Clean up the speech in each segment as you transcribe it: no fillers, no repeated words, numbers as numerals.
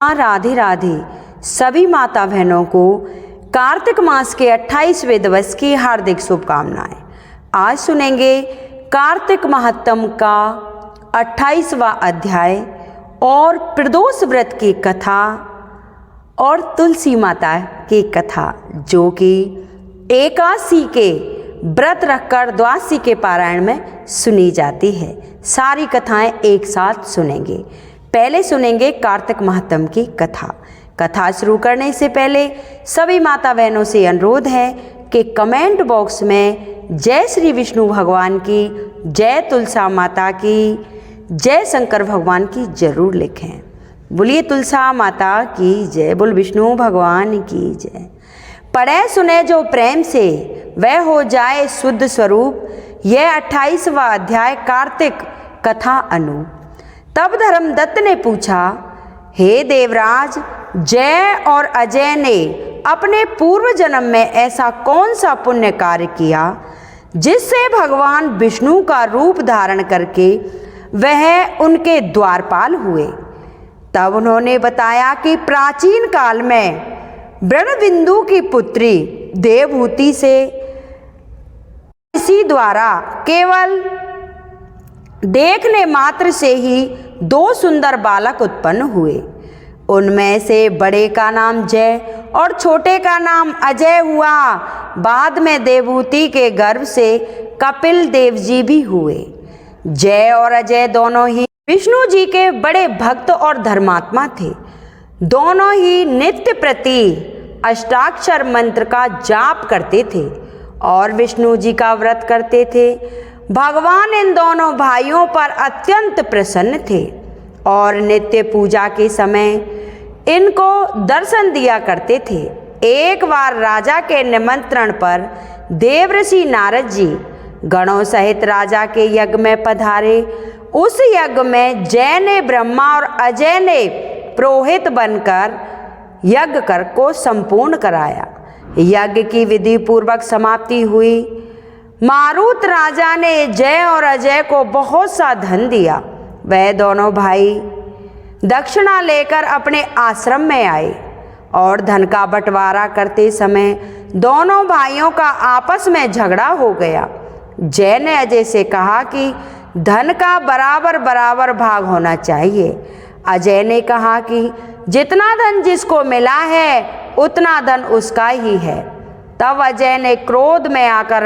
राधे राधे। सभी माता बहनों को कार्तिक मास के 28वें दिवस की हार्दिक शुभकामनाएं। आज सुनेंगे कार्तिक महात्म का 28वां अध्याय और प्रदोष व्रत की कथा और तुलसी माता की कथा, जो कि एकादशी के व्रत रखकर द्वादशी के पारायण में सुनी जाती है। सारी कथाएं एक साथ सुनेंगे। पहले सुनेंगे कार्तिक महात्म की कथा शुरू करने से पहले सभी माता बहनों से अनुरोध है कि कमेंट बॉक्स में जय श्री विष्णु भगवान की, जय तुलसा माता की, जय शंकर भगवान की जरूर लिखें। बोलिए तुलसा माता की जय, बोल विष्णु भगवान की जय। पढ़े सुने जो प्रेम से वह हो जाए शुद्ध स्वरूप, यह 28वां अध्याय कार्तिक कथा अनूप। तब धर्मदत्त ने पूछा, हे देवराज, जय और अजय ने अपने पूर्व जन्म में ऐसा कौन सा पुण्य कार्य किया जिससे भगवान विष्णु का रूप धारण करके वह उनके द्वारपाल हुए। तब उन्होंने बताया कि प्राचीन काल में ब्रह्मबिंदु की पुत्री देवहूति से इसी द्वारा केवल देखने मात्र से ही 2 सुंदर बालक उत्पन्न हुए। उनमें से बड़े का नाम जय और छोटे का नाम अजय हुआ। बाद में देवहूति के गर्भ से कपिल देव जी भी हुए। जय और अजय दोनों ही विष्णु जी के बड़े भक्त और धर्मात्मा थे। दोनों ही नित्य प्रति अष्टाक्षर मंत्र का जाप करते थे और विष्णु जी का व्रत करते थे। भगवान इन दोनों भाइयों पर अत्यंत प्रसन्न थे और नित्य पूजा के समय इनको दर्शन दिया करते थे। एक बार राजा के निमंत्रण पर देवर्षि नारद जी गणों सहित राजा के यज्ञ में पधारे। उस यज्ञ में जय ने ब्रह्मा और अजय ने पुरोहित बनकर यज्ञ कर को संपूर्ण कराया। यज्ञ की विधि पूर्वक समाप्ति हुई। मारुत राजा ने जय और अजय को बहुत सा धन दिया। वह दोनों भाई दक्षिणा लेकर अपने आश्रम में आए और धन का बंटवारा करते समय दोनों भाइयों का आपस में झगड़ा हो गया। जय ने अजय से कहा कि धन का बराबर बराबर भाग होना चाहिए। अजय ने कहा कि जितना धन जिसको मिला है उतना धन उसका ही है। तब अजय ने क्रोध में आकर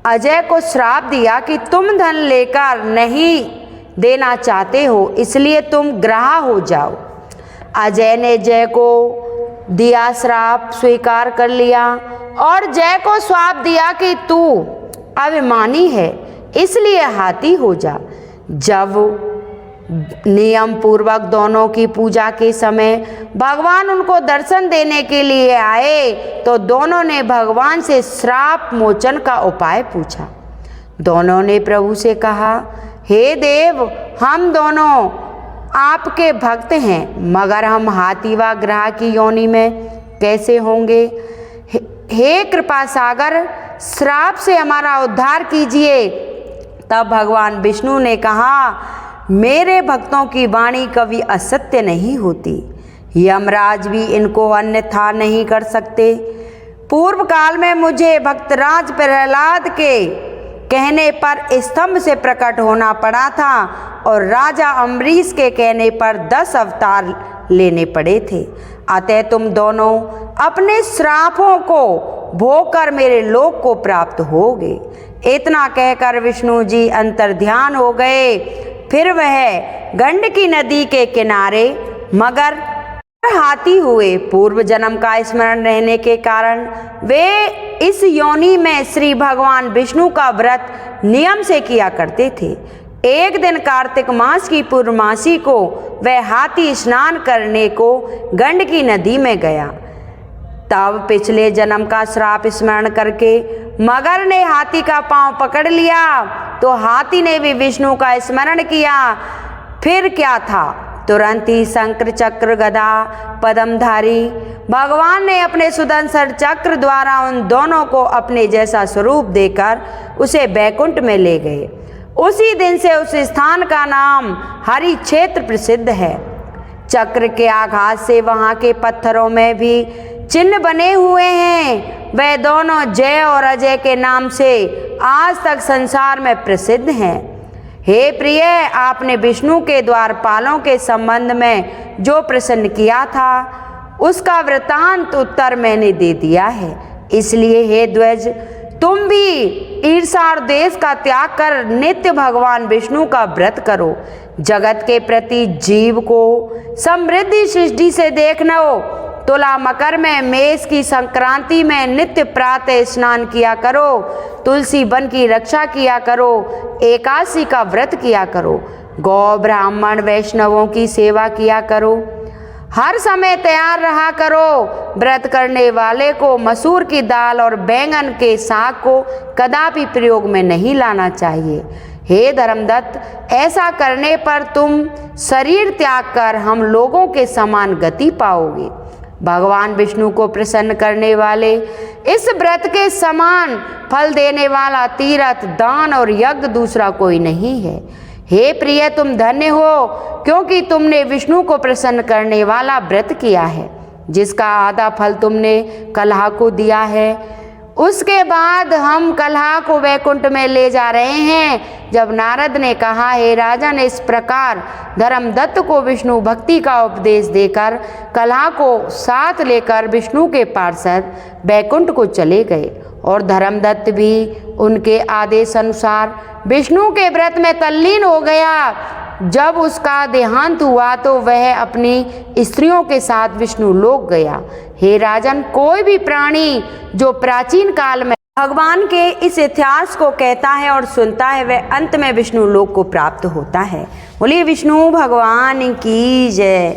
अजय को श्राप दिया कि तुम धन लेकर नहीं देना चाहते हो, इसलिए तुम ग्राह हो जाओ। अजय ने जय को दिया श्राप स्वीकार कर लिया और जय को श्राप दिया कि तू अभिमानी है, इसलिए हाथी हो जा। जब नियम पूर्वक दोनों की पूजा के समय भगवान उनको दर्शन देने के लिए आए तो दोनों ने भगवान से श्राप मोचन का उपाय पूछा। दोनों ने प्रभु से कहा, हे देव, हम दोनों आपके भक्त हैं, मगर हम हाथी व ग्राह की योनि में कैसे होंगे? हे कृपा सागर, श्राप से हमारा उद्धार कीजिए। तब भगवान विष्णु ने कहा, मेरे भक्तों की वाणी कभी असत्य नहीं होती। यमराज भी इनको अन्यथा नहीं कर सकते। पूर्व काल में मुझे भक्तराज प्रहलाद के कहने पर स्तंभ से प्रकट होना पड़ा था और राजा अम्बरीश के कहने पर 10 अवतार लेने पड़े थे। अतः तुम दोनों अपने श्रापों को भोग कर मेरे लोक को प्राप्त होगे। इतना कहकर विष्णु जी अंतर्ध्यान हो गए। फिर वह गंडकी नदी के किनारे मगर हाथी हुए। पूर्व जन्म का स्मरण रहने के कारण वे इस योनि में श्री भगवान विष्णु का व्रत नियम से किया करते थे। एक दिन कार्तिक मास की पूर्णमासी को वह हाथी स्नान करने को गंडकी नदी में गया। तब पिछले जन्म का श्राप स्मरण करके मगर ने हाथी का पांव पकड़ लिया तो हाथी ने भी विष्णु का स्मरण किया। फिर क्या था, तुरंत ही शंकर चक्र गदा पद्मधारी भगवान ने अपने सुदर्शन चक्र द्वारा उन दोनों को अपने जैसा स्वरूप देकर उसे बैकुंठ में ले गए। उसी दिन से उस स्थान का नाम हरि क्षेत्र प्रसिद्ध है। चक्र के आघात से वहाँ के पत्थरों में भी चिन्ह बने हुए हैं। वे दोनों जय और अजय के नाम से आज तक संसार में प्रसिद्ध हैं। हे प्रिय, आपने विष्णु के द्वारपालों के संबंध में जो प्रश्न किया था उसका वृतांत उत्तर मैंने दे दिया है। इसलिए हे ध्वज, तुम भी ईर्षा और द्वेष का त्याग कर नित्य भगवान विष्णु का व्रत करो। जगत के प्रति जीव को समृद्धि सृष्टि से देखना हो। तुला मकर में मेष की संक्रांति में नित्य प्रातः स्नान किया करो। तुलसी वन की रक्षा किया करो। एकादशी का व्रत किया करो। गौ ब्राह्मण वैष्णवों की सेवा किया करो। हर समय तैयार रहा करो। व्रत करने वाले को मसूर की दाल और बैंगन के साग को कदापि प्रयोग में नहीं लाना चाहिए। हे धर्मदत्त, ऐसा करने पर तुम शरीर त्याग कर हम लोगों के समान गति पाओगे। भगवान विष्णु को प्रसन्न करने वाले इस व्रत के समान फल देने वाला तीर्थ, दान और यज्ञ दूसरा कोई नहीं है। हे प्रिय, तुम धन्य हो, क्योंकि तुमने विष्णु को प्रसन्न करने वाला व्रत किया है, जिसका आधा फल तुमने कलहा को दिया है। उसके बाद हम कलहा को वैकुंठ में ले जा रहे हैं। जब नारद ने कहा, हे राजन, इस प्रकार धर्मदत्त को विष्णु भक्ति का उपदेश देकर कलहा को साथ लेकर विष्णु के पार्षद वैकुंठ को चले गए और धर्मदत्त भी उनके आदेश अनुसार विष्णु के व्रत में तल्लीन हो गया। जब उसका देहांत हुआ तो वह अपनी स्त्रियों के साथ विष्णु लोक गया। हे राजन, कोई भी प्राणी जो प्राचीन काल में भगवान के इस इतिहास को कहता है और सुनता है, वह अंत में विष्णु लोक को प्राप्त होता है। बोलिए विष्णु भगवान की जय।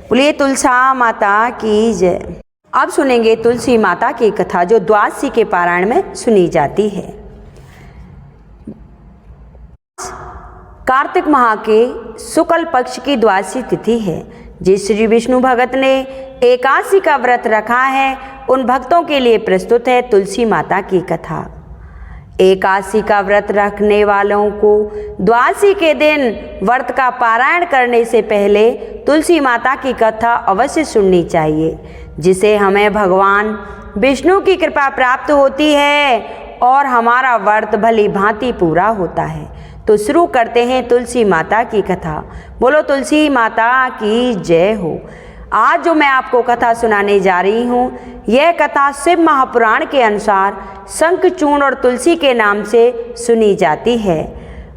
बोलिए तुलसा माता की जय। अब सुनेंगे तुलसी माता की कथा, जो द्वादशी के पारायण में सुनी जाती है। कार्तिक माह के शुक्ल पक्ष की द्वादशी तिथि है। जिस श्री विष्णु भगत ने एकादशी का व्रत रखा है, उन भक्तों के लिए प्रस्तुत है तुलसी माता की कथा। एकादशी का व्रत रखने वालों को द्वादशी के दिन व्रत का पारायण करने से पहले तुलसी माता की कथा अवश्य सुननी चाहिए, जिसे हमें भगवान विष्णु की कृपा प्राप्त होती है और हमारा व्रत भली भांति पूरा होता है। तो शुरू करते हैं तुलसी माता की कथा। बोलो तुलसी माता की जय हो। आज जो मैं आपको कथा सुनाने जा रही हूँ, यह कथा शिव महापुराण के अनुसार शंखचूर्ण और तुलसी के नाम से सुनी जाती है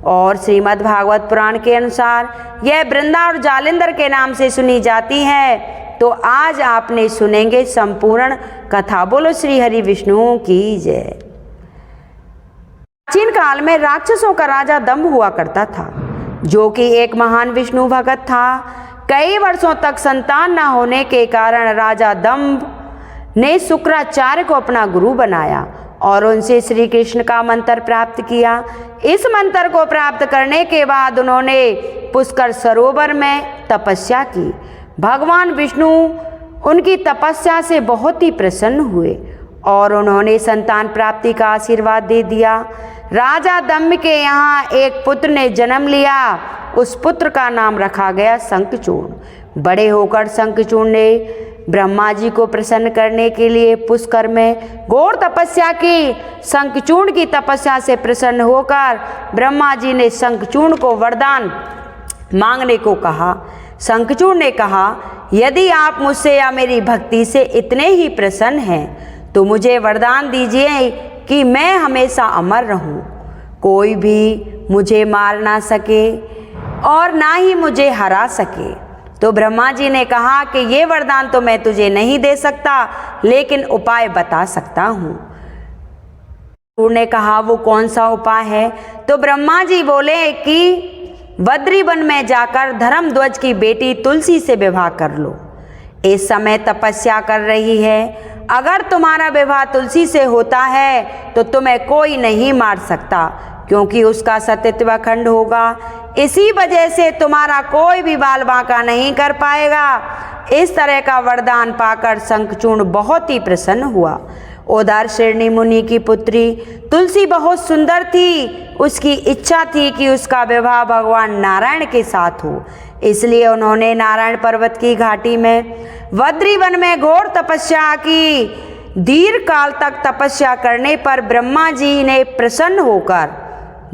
और श्रीमद् भागवत पुराण के अनुसार यह वृंदा और जालिंदर के नाम से सुनी जाती है। तो आज आपने सुनेंगे संपूर्ण कथा। बोलो श्री हरि विष्णु की जय। प्राचीन काल में राक्षसों का राजा दंभ हुआ करता था, जो कि एक महान विष्णु भक्त था। कई वर्षों तक संतान न होने के कारण राजा दंभ ने शुक्राचार्य को अपना गुरु बनाया और उनसे श्री कृष्ण का मंत्र प्राप्त किया। इस मंत्र को प्राप्त करने के बाद उन्होंने पुष्कर सरोवर में तपस्या की। भगवान विष्णु उनकी तपस्या से बहुत ही प्रसन्न हुए और उन्होंने संतान प्राप्ति का आशीर्वाद दे दिया। राजा दंभ के यहाँ एक पुत्र ने जन्म लिया। उस पुत्र का नाम रखा गया शंखचूर्ण। बड़े होकर शंखचूर्ण ने ब्रह्मा जी को प्रसन्न करने के लिए पुष्कर में घोर तपस्या की। शंखचूर्ण की तपस्या से प्रसन्न होकर ब्रह्मा जी ने शंखचूर्ण को वरदान मांगने को कहा। शंखचूर्ण ने कहा, यदि आप मुझसे या मेरी भक्ति से इतने ही प्रसन्न हैं तो मुझे वरदान दीजिए कि मैं हमेशा अमर रहूं, कोई भी मुझे मार ना सके और ना ही मुझे हरा सके। तो ब्रह्मा जी ने कहा कि ये वरदान तो मैं तुझे नहीं दे सकता, लेकिन उपाय बता सकता हूँ। उन्होंने कहा, वो कौन सा उपाय है? तो ब्रह्मा जी बोले कि बद्री वन में जाकर धर्मध्वज की बेटी तुलसी से विवाह कर लो। इस समय तपस्या कर रही है। अगर तुम्हारा विवाह तुलसी से होता है तो तुम्हें कोई नहीं मार सकता, क्योंकि उसका सतीत्व अखंड होगा। इसी वजह से तुम्हारा कोई भी बाल बांका नहीं कर पाएगा। इस तरह का वरदान पाकर शंखचूर्ण बहुत ही प्रसन्न हुआ। उधर श्रेणी मुनि की पुत्री तुलसी बहुत सुंदर थी। उसकी इच्छा थी कि उसका विवाह भगवान नारायण के साथ हो। इसलिए उन्होंने नारायण पर्वत की घाटी में बद्री वन में घोर तपस्या की। दीर्घ काल तक तपस्या करने पर ब्रह्मा जी ने प्रसन्न होकर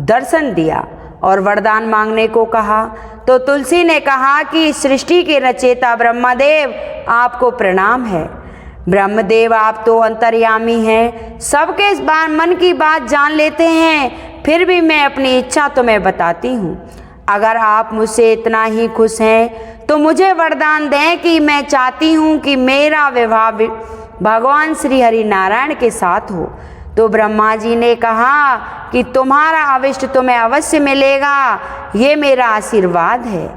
दर्शन दिया और वरदान मांगने को कहा। तो तुलसी ने कहा कि सृष्टि के रचयिता ब्रह्मदेव आपको प्रणाम है। ब्रह्मदेव आप तो अंतर्यामी हैं, सबके मन की बात जान लेते हैं, फिर भी मैं अपनी इच्छा तुम्हें बताती हूँ। अगर आप मुझसे इतना ही खुश हैं तो मुझे वरदान दें कि मैं चाहती हूँ कि मेरा विवाह भगवान श्री हरि नारायण के साथ हो। तो ब्रह्मा जी ने कहा कि तुम्हारा अभिष्ट तुम्हें अवश्य मिलेगा, ये मेरा आशीर्वाद है।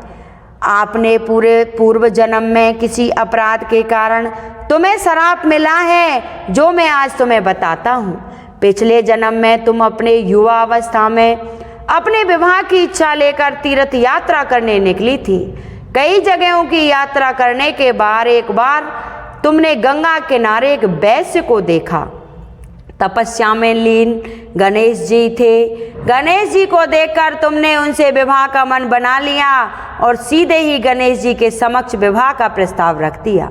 आपने पूरे पूर्व जन्म में किसी अपराध के कारण तुम्हें श्राप मिला है, जो मैं आज तुम्हें बताता हूँ। पिछले जन्म में तुम अपने युवा अवस्था में अपने विवाह की इच्छा लेकर तीर्थ यात्रा करने निकली थी। कई जगहों की यात्रा करने के बाद एक बार तुमने गंगा किनारे एक वैश्य को देखा। तपस्या में लीन गणेश जी थे। गणेश जी को देखकर तुमने उनसे विवाह का मन बना लिया और सीधे ही गणेश जी के समक्ष विवाह का प्रस्ताव रख दिया।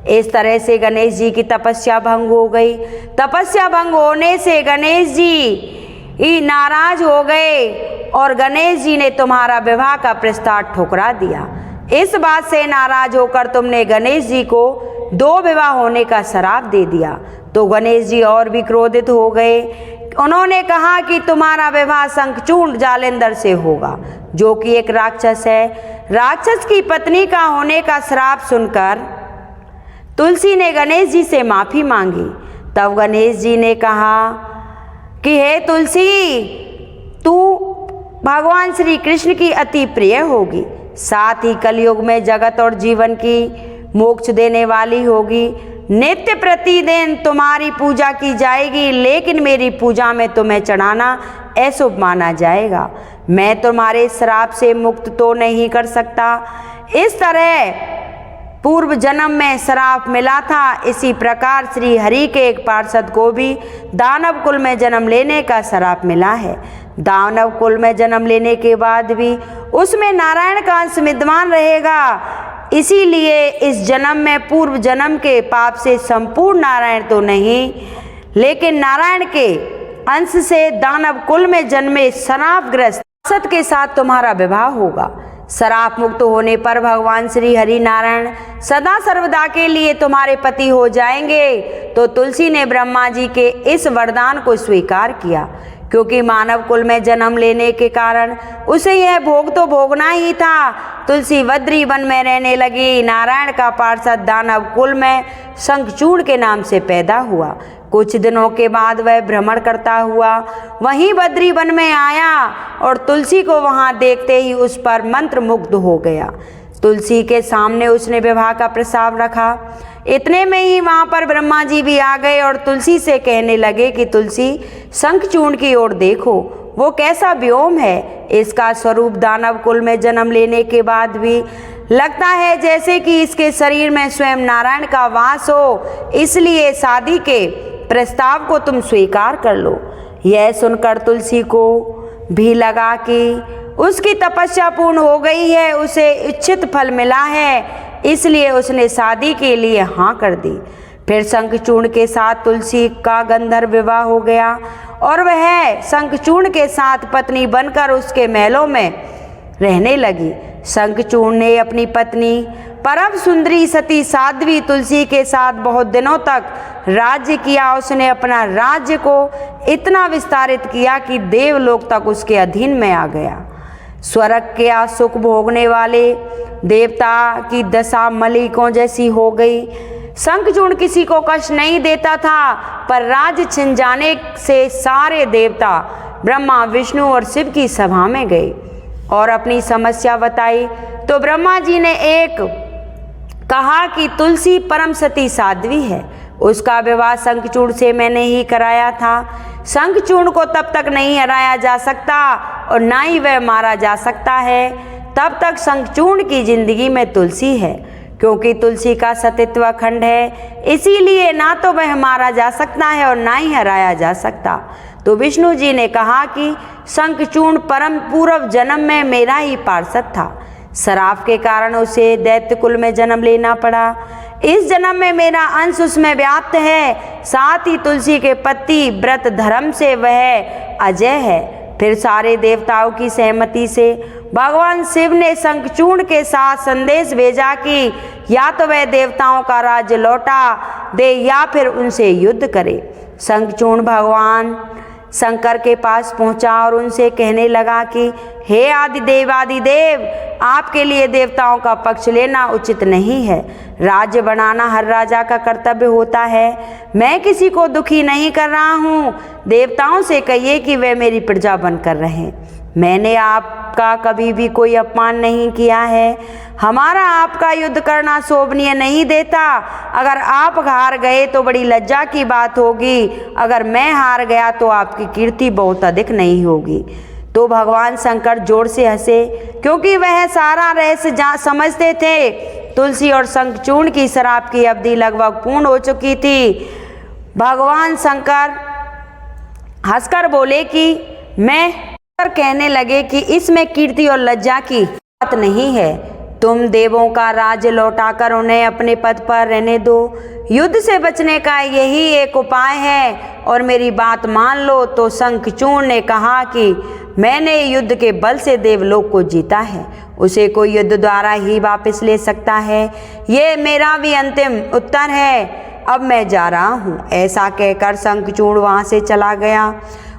इस तरह से गणेश जी की तपस्या भंग हो गई। तपस्या भंग होने से गणेश जी नाराज हो गए और गणेश जी ने तुम्हारा विवाह का प्रस्ताव ठुकरा दिया। इस बात से नाराज होकर तुमने गणेश जी को 2 विवाह होने का श्राप दे दिया। तो गणेश जी और भी क्रोधित हो गए। उन्होंने कहा कि तुम्हारा विवाह शंखचूड़ जालेंदर से होगा, जो कि एक राक्षस है। राक्षस की पत्नी का होने का श्राप सुनकर तुलसी ने गणेश जी से माफी मांगी। तब गणेश जी ने कहा कि हे तुलसी, तू भगवान श्री कृष्ण की अति प्रिय होगी, साथ ही कलयुग में जगत और जीवन की मोक्ष देने वाली होगी। नित्य प्रतिदिन तुम्हारी पूजा की जाएगी, लेकिन मेरी पूजा में तुम्हें चढ़ाना अशुभ माना जाएगा। मैं तुम्हारे श्राप से मुक्त तो नहीं कर सकता। इस तरह पूर्व जन्म में श्राप मिला था, इसी प्रकार श्री हरि के एक पार्षद को भी दानव कुल में जन्म लेने का श्राप मिला है। दानव कुल में जन्म लेने के बाद भी उसमें नारायण का अंश विद्यमान रहेगा। इसीलिए इस जन्म में पूर्व जन्म के पाप से संपूर्ण नारायण तो नहीं, लेकिन नारायण के अंश से दानव कुल में जन्मे श्रापग्रस्त पार्षद के साथ तुम्हारा विवाह होगा। श्राप मुक्त होने पर भगवान श्री हरि नारायण सदा सर्वदा के लिए तुम्हारे पति हो जाएंगे। तो तुलसी ने ब्रह्मा जी के इस वरदान को स्वीकार किया, क्योंकि मानव कुल में जन्म लेने के कारण उसे यह भोग तो भोगना ही था। तुलसी बद्री वन में रहने लगी। नारायण का पार्षद दानव कुल में शंखचूड़ के नाम से पैदा हुआ। कुछ दिनों के बाद वह भ्रमण करता हुआ वहीं बद्री वन में आया और तुलसी को वहां देखते ही उस पर मंत्र मुग्ध हो गया। तुलसी के सामने उसने विवाह का प्रस्ताव रखा। इतने में ही वहां पर ब्रह्मा जी भी आ गए और तुलसी से कहने लगे कि तुलसी, शंखचूड़ की ओर देखो, वो कैसा व्योम है। इसका स्वरूप दानव कुल में जन्म लेने के बाद भी लगता है जैसे कि इसके शरीर में स्वयं नारायण का वास हो। इसलिए शादी के प्रस्ताव को तुम स्वीकार कर लो। यह सुनकर तुलसी को भी लगा कि उसकी तपस्या पूर्ण हो गई है, उसे इच्छित फल मिला है, इसलिए उसने शादी के लिए हाँ कर दी। फिर शंखचूड़ के साथ तुलसी का गंधर्व विवाह हो गया और वह शंखचूड़ के साथ पत्नी बनकर उसके महलों में रहने लगी। शंखचूड़ ने अपनी पत्नी परम सुंदरी सती साध्वी तुलसी के साथ बहुत दिनों तक राज्य किया। उसने अपना राज्य को इतना विस्तारित किया कि देवलोक तक उसके अधीन में आ गया। स्वर्ग के सुख भोगने वाले देवता की दशा मलिकों जैसी हो गई। शंखचूड़ किसी को कष्ट नहीं देता था, पर राज्य छिन जाने से सारे देवता ब्रह्मा, विष्णु और शिव की सभा में गए और अपनी समस्या बताई। तो ब्रह्मा जी ने एक कहा कि तुलसी परम सती साध्वी है, उसका विवाह शंखचूड़ से मैंने ही कराया था। शंखचूड़ को तब तक नहीं हराया जा सकता और ना ही वह मारा जा सकता है तब तक शंखचूड़ की जिंदगी में तुलसी है, क्योंकि तुलसी का सतीत्व अखंड है। इसीलिए ना तो वह मारा जा सकता है और ना ही हराया जा सकता। तो विष्णु जी ने कहा कि शंखचूड़ परम पूर्व जन्म में मेरा ही पार्षद था। शराब के कारण उसे दैत्य कुल में जन्म लेना पड़ा। इस जन्म में मेरा अंश उसमें व्याप्त है, साथ ही तुलसी के पति व्रत धर्म से वह अजय है। फिर सारे देवताओं की सहमति से भगवान शिव ने शंखचूर्ण के साथ संदेश भेजा कि या तो वह देवताओं का राज्य लौटा दे या फिर उनसे युद्ध करे। शंखचूर्ण भगवान शंकर के पास पहुंचा और उनसे कहने लगा कि हे आदिदेव आदिदेव, आपके लिए देवताओं का पक्ष लेना उचित नहीं है। राज्य बनाना हर राजा का कर्तव्य होता है। मैं किसी को दुखी नहीं कर रहा हूँ। देवताओं से कहिए कि वे मेरी प्रजा बनकर रहें। मैंने आपका कभी भी कोई अपमान नहीं किया है। हमारा आपका युद्ध करना शोभनीय नहीं देता। अगर आप हार गए तो बड़ी लज्जा की बात होगी, अगर मैं हार गया तो आपकी कीर्ति बहुत अधिक नहीं होगी। तो भगवान शंकर जोर से हंसे, क्योंकि वह सारा रहस्य समझते थे। तुलसी और शंखचूर्ण की शराब की अवधि लगभग पूर्ण हो चुकी थी। भगवान शंकर हंसकर बोले कि मैं कहने लगे कि इसमें कीर्ति और लज्जा की बात नहीं है। तुम देवों का राज्य लौटाकर उन्हें अपने पद पर रहने दो। युद्ध से बचने का यही एक उपाय है और मेरी बात मान लो। तो शंखचूर्ण ने कहा कि मैंने युद्ध के बल से देवलोक को जीता है, उसे कोई युद्ध द्वारा ही वापस ले सकता है। ये मेरा भी अंतिम उत्तर है। अब मैं जा रहा हूँ। ऐसा कहकर शंखचूर्ण वहाँ से चला गया।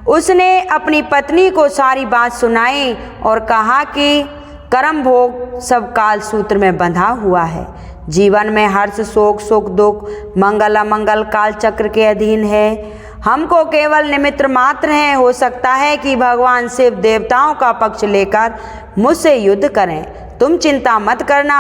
उसने अपनी पत्नी को सारी बात सुनाई और कहा कि कर्म भोग सब काल सूत्र में बंधा हुआ है। जीवन में हर्ष शोक सुख दुख मंगल अमंगल काल चक्र के अधीन है। हमको केवल निमित्त मात्र है। हो सकता है कि भगवान शिव देवताओं का पक्ष लेकर मुझसे युद्ध करें। तुम चिंता मत करना,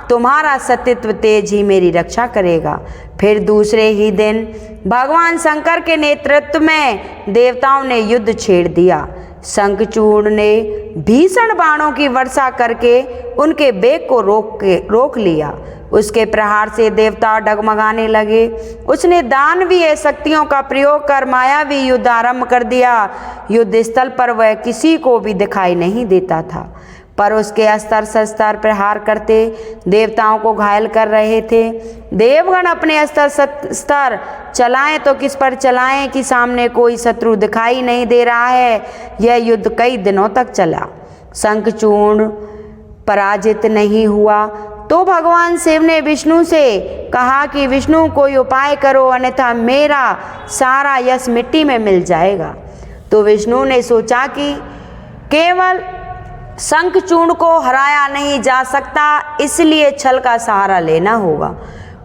तुम्हारा सतीत्व तेज ही मेरी रक्षा करेगा। फिर दूसरे ही दिन भगवान शंकर के नेतृत्व में देवताओं ने युद्ध छेड़ दिया। शंखचूर्ण ने भीषण बाणों की वर्षा करके उनके वेग को रोक लिया। उसके प्रहार से देवता डगमगाने लगे। उसने दानवीय शक्तियों का प्रयोग कर मायावी युद्ध आरंभ कर दिया। युद्ध स्थल पर वह किसी को भी दिखाई नहीं देता था, पर उसके अस्त्र शस्त्र प्रहार करते देवताओं को घायल कर रहे थे। देवगण अपने अस्त्र शस्त्र चलाएं तो किस पर चलाएं कि सामने कोई शत्रु दिखाई नहीं दे रहा है। यह युद्ध कई दिनों तक चला। शंखचूर्ण पराजित नहीं हुआ तो भगवान शिव ने विष्णु से कहा कि विष्णु कोई उपाय करो, अन्यथा मेरा सारा यश मिट्टी में मिल जाएगा। तो विष्णु ने सोचा कि केवल शंखचूर्ण को हराया नहीं जा सकता, इसलिए छल का सहारा लेना होगा।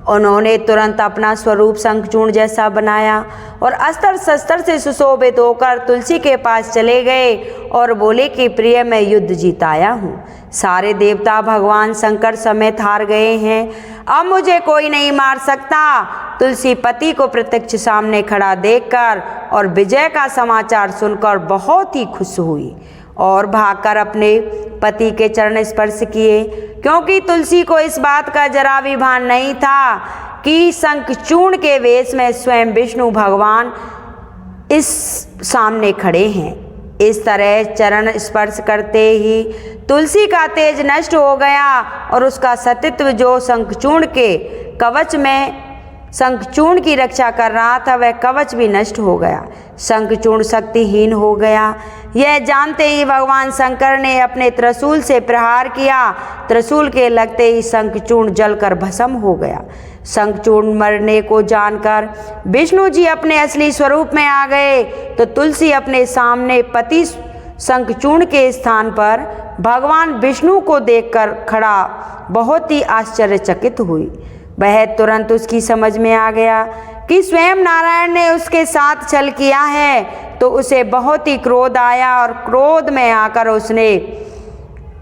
उन्होंने तुरंत अपना स्वरूप शंखचूर्ण जैसा बनाया और अस्त्र शस्त्र से सुशोभित होकर तुलसी के पास चले गए और बोले कि प्रिय, मैं युद्ध जीत आया हूँ। सारे देवता भगवान शंकर समेत हार गए हैं। अब मुझे कोई नहीं मार सकता। तुलसी पति को प्रत्यक्ष सामने खड़ा देखकर और विजय का समाचार सुनकर बहुत ही खुश हुई और भागकर अपने पति के चरण स्पर्श किए, क्योंकि तुलसी को इस बात का जरा भी भान नहीं था कि शंखचूर्ण के वेश में स्वयं विष्णु भगवान इस सामने खड़े हैं। इस तरह चरण स्पर्श करते ही तुलसी का तेज नष्ट हो गया और उसका सतीत्व जो शंखचूर्ण के कवच में शंखचूर्ण की रक्षा कर रहा था, वह कवच भी नष्ट हो गया। शंखचूर्ण शक्तिहीन हो गया। यह जानते ही भगवान शंकर ने अपने त्रिशूल से प्रहार किया। त्रिशूल के लगते ही शंखचूर्ण जलकर भस्म हो गया। शंखचूर्ण मरने को जानकर विष्णु जी अपने असली स्वरूप में आ गए तो तुलसी अपने सामने पति शंखचूर्ण के स्थान पर भगवान विष्णु को देखकर खड़ा बहुत ही आश्चर्यचकित हुई। वह तुरंत उसकी समझ में आ गया कि स्वयं नारायण ने उसके साथ छल किया है। तो उसे बहुत ही क्रोध आया और क्रोध में आकर उसने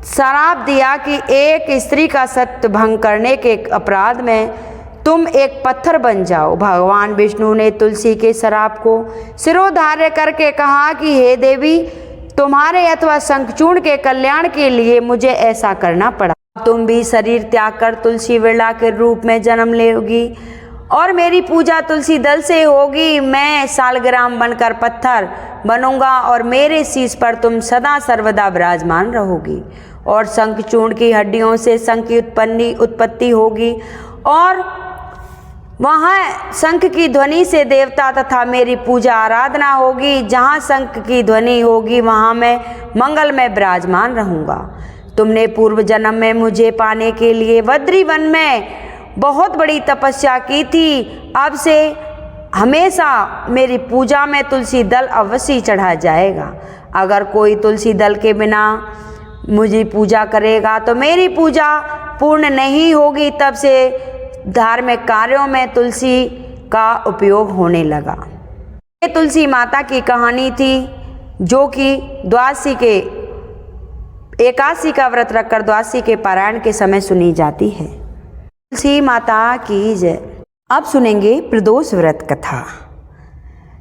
श्राप दिया कि एक स्त्री का सत्य भंग करने के अपराध में तुम एक पत्थर बन जाओ। भगवान विष्णु ने तुलसी के श्राप को सिरोधार्य करके कहा कि हे देवी, तुम्हारे अथवा शंखचूर्ण के कल्याण के लिए मुझे ऐसा करना पड़ा। तुम भी शरीर त्याग कर तुलसी विरला के रूप में जन्म लेगी और मेरी पूजा तुलसी दल से होगी। मैं सालग्राम बनकर पत्थर बनूंगा और मेरे शीश पर तुम सदा सर्वदा विराजमान रहोगी और शंखचूर्ण की हड्डियों से शंख की उत्पत्ति होगी और वहाँ शंख की ध्वनि से देवता तथा मेरी पूजा आराधना होगी। जहाँ शंख की ध्वनि होगी वहाँ मैं मंगल में विराजमान रहूँगा। तुमने पूर्व जन्म में मुझे पाने के लिए बद्री वन में बहुत बड़ी तपस्या की थी। अब से हमेशा मेरी पूजा में तुलसी दल अवश्य चढ़ा जाएगा। अगर कोई तुलसी दल के बिना मुझे पूजा करेगा तो मेरी पूजा पूर्ण नहीं होगी। तब से धार्मिक कार्यों में तुलसी का उपयोग होने लगा। ये तुलसी माता की कहानी थी जो कि द्वादशी के एकादशी का व्रत रखकर द्वादशी के पारायण के समय सुनी जाती है। तुलसी माता की जय। अब सुनेंगे प्रदोष व्रत कथा।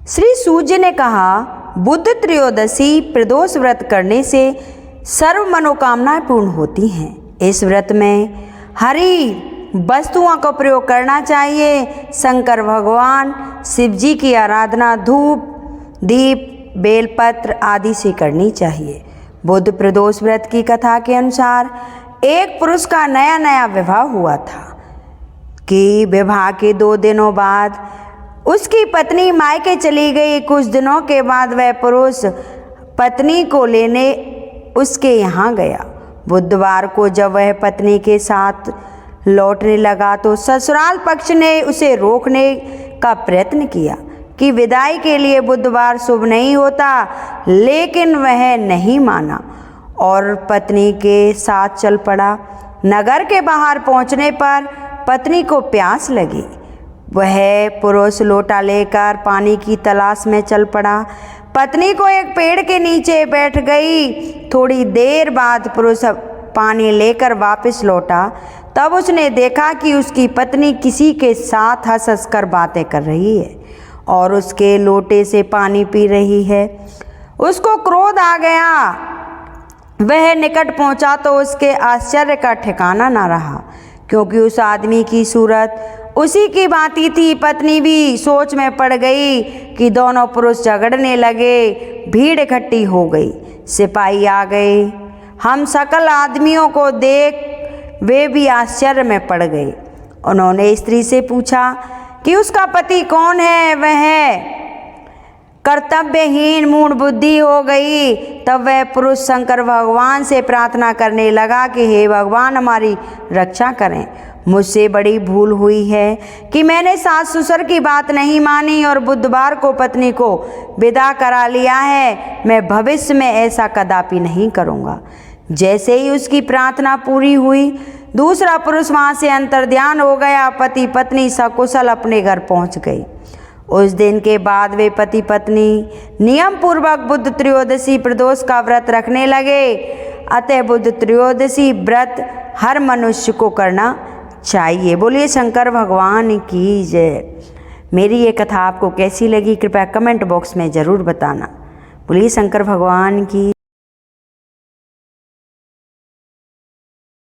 श्री सूर्य ने कहा, बुध त्रयोदशी प्रदोष व्रत करने से सर्व मनोकामनाएं पूर्ण होती हैं। इस व्रत में हरि वस्तुओं का प्रयोग करना चाहिए। शंकर भगवान शिव जी की आराधना धूप दीप बेलपत्र आदि से करनी चाहिए। बुध प्रदोष व्रत की कथा के अनुसार एक पुरुष का नया नया विवाह हुआ था कि विवाह के 2 दिनों बाद उसकी पत्नी मायके चली गई। कुछ दिनों के बाद वह पुरुष पत्नी को लेने उसके यहाँ गया। बुधवार को जब वह पत्नी के साथ लौटने लगा तो ससुराल पक्ष ने उसे रोकने का प्रयत्न किया कि विदाई के लिए बुधवार शुभ नहीं होता, लेकिन वह नहीं माना और पत्नी के साथ चल पड़ा। नगर के बाहर पहुंचने पर पत्नी को प्यास लगी। वह पुरुष लोटा लेकर पानी की तलाश में चल पड़ा। पत्नी को एक पेड़ के नीचे बैठ गई। थोड़ी देर बाद पुरुष पानी लेकर वापस लौटा। तब उसने देखा कि उसकी पत्नी किसी के साथ हंस हंस कर बातें कर रही है और उसके लोटे से पानी पी रही है। उसको क्रोध आ गया। वह निकट पहुंचा तो उसके आश्चर्य का ठिकाना ना रहा, क्योंकि उस आदमी की सूरत उसी की भांति थी। पत्नी भी सोच में पड़ गई कि दोनों पुरुष झगड़ने लगे। भीड़ इकट्ठी हो गई। सिपाही आ गए। हम सकल आदमियों को देख वे भी आश्चर्य में पड़ गए। उन्होंने स्त्री से पूछा कि उसका पति कौन है। वह कर्तव्यहीन मूढ़ बुद्धि हो गई। तब वह पुरुष शंकर भगवान से प्रार्थना करने लगा कि हे भगवान, हमारी रक्षा करें। मुझसे बड़ी भूल हुई है कि मैंने सास ससुर की बात नहीं मानी और बुधवार को पत्नी को विदा करा लिया है। मैं भविष्य में ऐसा कदापि नहीं करूँगा। जैसे ही उसकी प्रार्थना पूरी हुई, दूसरा पुरुष वहाँ से अंतर्ध्यान हो गया। पति पत्नी सकुशल अपने घर पहुँच गई। उस दिन के बाद वे पति पत्नी नियम पूर्वक बुध त्रयोदशी प्रदोष का व्रत रखने लगे। अतः बुध त्रयोदशी व्रत हर मनुष्य को करना चाहिए। बोलिए शंकर भगवान की जय। मेरी ये कथा आपको कैसी लगी कृपया कमेंट बॉक्स में ज़रूर बताना। बोलिए शंकर भगवान की।